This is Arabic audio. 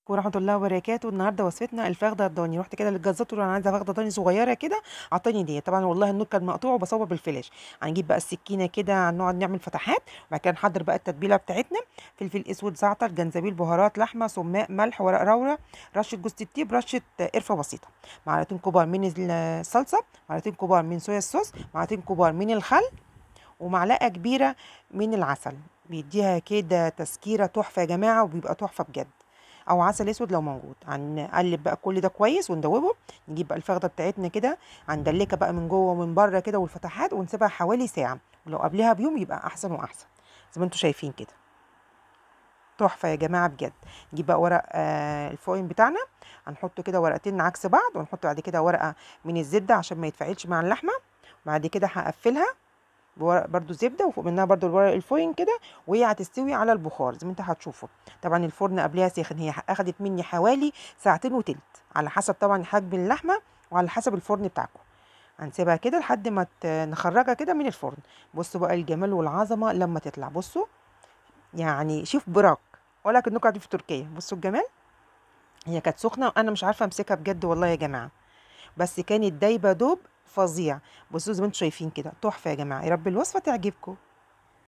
ورحمة الله وبركاته. النهارده وصفتنا الفخدة الضاني. رحت كده للجزار قلت له انا عايزه فخدة ضاني صغيره كده، عطاني دي. طبعا والله النور كان مقطوع وبصور بالفلاش. هنجيب بقى السكينه كده، هنقعد نعمل فتحات، وبعد كده نحضر بقى التتبيله بتاعتنا: فلفل اسود، زعتر، جنزبيل، بهارات لحمه، سماق، ملح، ورق لورا، رشه جوز الطيب، رشه قرفه بسيطه، معلقتين كبار من الصلصه، معلقتين كبار من صويا الصوص، معلقتين كبار من الخل، ومعلقه كبيره من العسل. بيديها كده تسكيره تحفه يا جماعه، وبيبقى تحفه بجد. او عسل اسود لو موجود. هنقلب بقى كل ده كويس وندوبه. نجيب بقى الفخده بتاعتنا كده، هندلكها بقى من جوه ومن بره كده والفتحات، ونسيبها حوالي ساعه، ولو قبلها بيوم يبقى احسن واحسن. زي ما انتم شايفين كده، تحفه يا جماعه بجد. نجيب بقى ورق الفويل بتاعنا، هنحطه كده ورقتين عكس بعض، ونحط بعد كده ورقه من الزبده عشان ما يتفاعلش مع اللحمه. بعد كده هقفلها بورق برضو زبده، وفوق منها برضو الورق الفوين كده، وهي هتستوي على البخار زي ما انت هتشوفوا. طبعا الفرن قبلها ساخن. هي اخدت مني حوالي ساعتين وتلت، على حسب طبعا حجم اللحمه وعلى حسب الفرن بتاعكم. هنسيبها كده لحد ما نخرجها كده من الفرن. بصوا بقى الجمال والعظمه لما تطلع. بصوا يعني شوف براك، ولا كأنكم قاعدين في تركيا. بصوا الجمال. هي كانت سخنه وانا مش عارفه امسكها بجد والله يا جماعه، بس كانت دايبه دوب فظيع. بصوا زي ما انتم شايفين كده، تحفه يا جماعه. يا رب الوصفه تعجبكم.